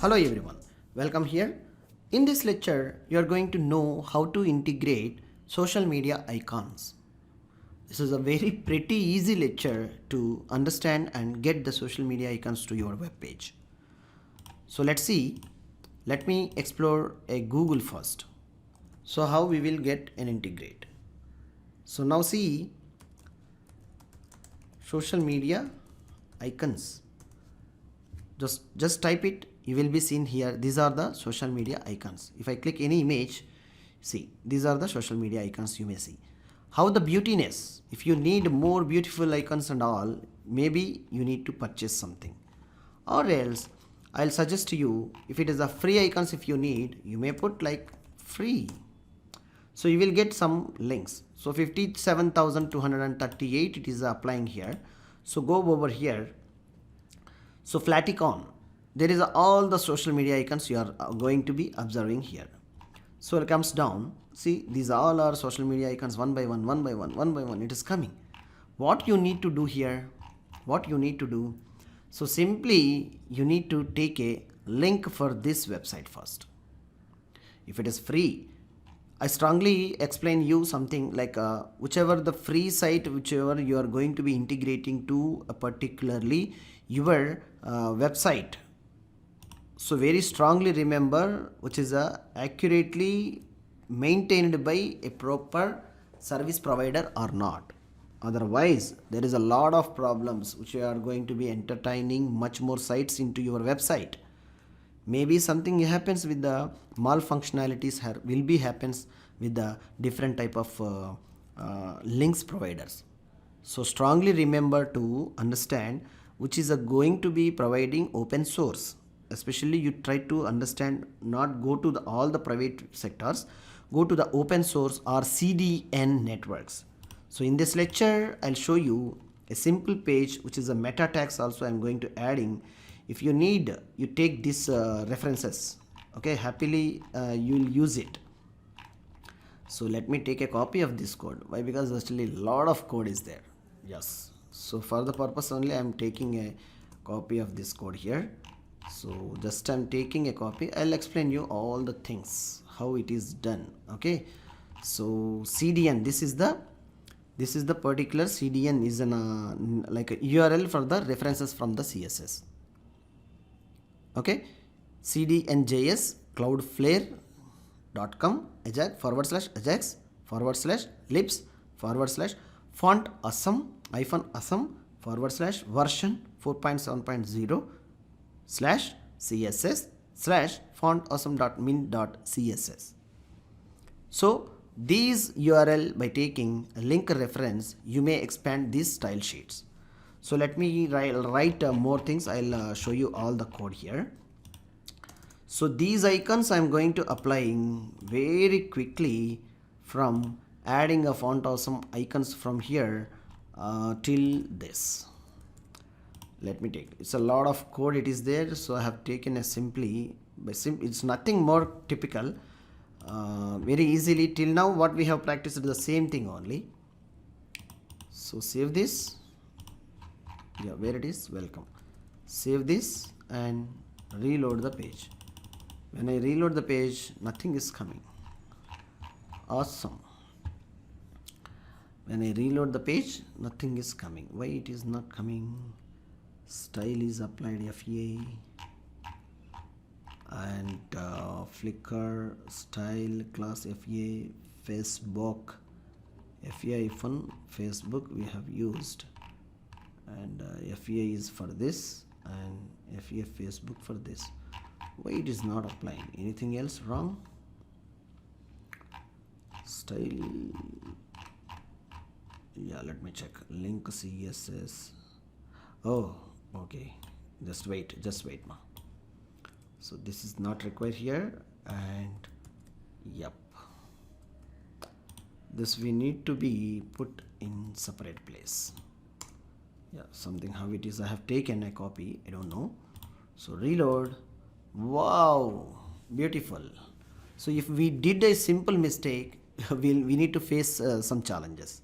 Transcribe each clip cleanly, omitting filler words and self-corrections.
Hello everyone, welcome here. In this lecture, you are going to know how to integrate social media icons. This is a very pretty easy lecture to understand and get the social media icons to your web page. So let's see. Let me explore a Google first. So how we will get and integrate. So now see social media icons. Just type it, you will be seen here. These are the social media icons. If I click any image, see, these are the social media icons you may see. How the beautiness, if you need more beautiful icons and all, maybe you need to purchase something. Or else, I'll suggest to you, if it is a free icons, if you need, you may put like free. So you will get some links. So 57,238 it is applying here. So go over here. So Flaticon, there is all the social media icons you are going to be observing here. So it comes down. See, these all are social media icons one by one, one by one, one by one. It is coming. What you need to do here? What you need to do? So simply you need to take a link for this website first. If it is free, I strongly explain you something like whichever the free site, whichever you are going to be integrating to a particularly your website. So very strongly remember which is accurately maintained by a proper service provider or not. Otherwise, there is a lot of problems which you are going to be entertaining much more sites into your website. Maybe something happens with the malfunctionalities will be happens with the different type of links providers. So strongly remember to understand which is going to be providing open source. Especially you try to understand, not go to all the private sectors, go to the open source or CDN networks. So in this lecture, I'll show you a simple page which is a meta tags also I'm going to adding. If you need, you take these references, okay, happily you'll use it. So let me take a copy of this code. Why? Because actually a lot of code is there. Yes. So for the purpose only I'm taking a copy of this code here. So just I'm taking a copy. I'll explain you all the things, how it is done. Okay. So CDN, this is the particular CDN is an like a URL for the references from the CSS. Okay, cdnjs cloudflare.com ajax /ajax/libs /font awesome -awesome/version 4.7.0/css/fontawesome.min.css. So these URL, by taking a link reference, you may expand these style sheets. So let me write more things. I'll show you all the code here. So these icons I'm going to applying very quickly from adding a font awesome icons from here till this. Let me take, it's a lot of code it is there, so I have taken a simply it's nothing more typical, very easily. Till now what we have practiced is the same thing only. So save this. Yeah, where it is, welcome. Save this and reload the page. When I reload the page, nothing is coming. Awesome. When I reload the page, nothing is coming. Why it is not coming? Style is applied FA and Flickr style class FA Facebook Facebook we have used, and FA is for this and FA Facebook for this. Why it is not applying? Anything else wrong? Style, yeah, let me check. Link CSS. Oh, okay, just wait ma. So this is not required here, and yep, this we need to be put in separate place. Yeah, something how it is, I have taken a copy, I don't know. So reload. Wow, beautiful. So if we did a simple mistake, we need to face some challenges.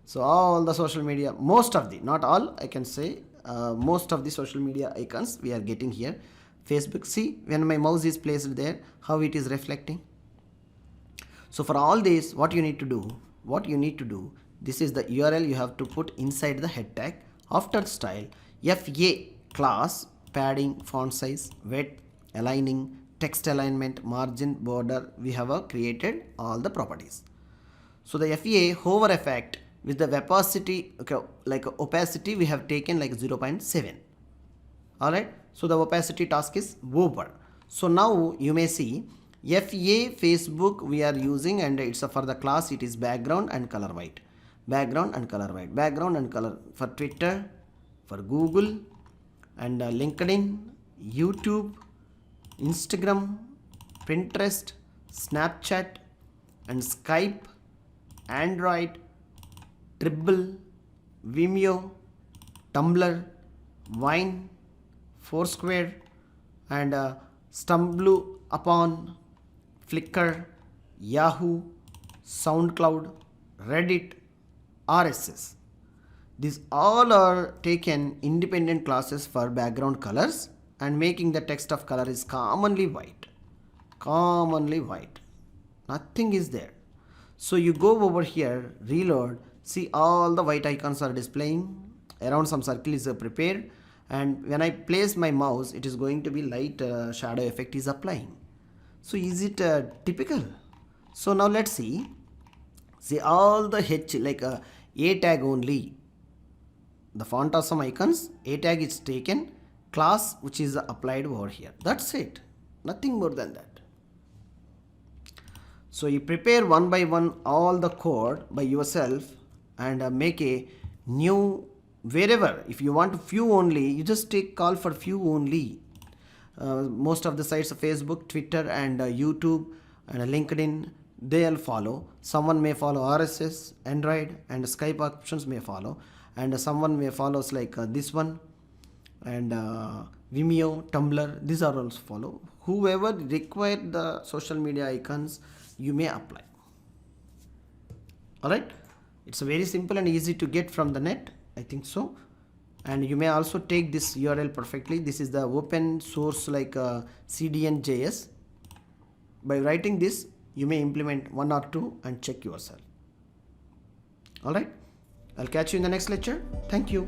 So all the social media, most of the, not all I can say, most of the social media icons we are getting here Facebook. See, when my mouse is placed there, how it is reflecting. So for all this, what you need to do, this is the URL you have to put inside the head tag. After style, FA class, padding, font size, width, aligning, text alignment, margin, border, we have created all the properties. So the FA hover effect with the opacity, okay, like opacity we have taken like 0.7. Alright, so the opacity task is over. So now you may see FA Facebook we are using, and it's for the class, it is background and color white. Background and color white. Background and color for Twitter, for Google, and LinkedIn, YouTube, Instagram, Pinterest, Snapchat, and Skype, Android, Dribble, Vimeo, Tumblr, Vine, Foursquare, and Stumble upon, Flickr, Yahoo, SoundCloud, Reddit, RSS. These all are taken independent classes for background colors, and making the text of color is commonly white. Commonly white. Nothing is there. So you go over here, reload, see all the white icons are displaying, around some circle is prepared, and when I place my mouse, it is going to be light shadow effect is applying. So is it typical? So now let's see all the H like A tag only. The font awesome icons, A tag is taken, class which is applied over here. That's it. Nothing more than that. So you prepare one by one all the code by yourself, and make a new wherever. If you want few only, you just take call for few only. Most of the sites of Facebook, Twitter, and YouTube, and LinkedIn, they'll follow. Someone may follow RSS, Android, and Skype options may follow, and someone may follows like this one, and Vimeo, Tumblr, these are also follow. Whoever require the social media icons, you may apply. Alright, it's very simple and easy to get from the net, I think so. And you may also take this URL perfectly. This is the open source like CDN.js. By writing this, you may implement one or two and check yourself. Alright, I'll catch you in the next lecture. Thank you.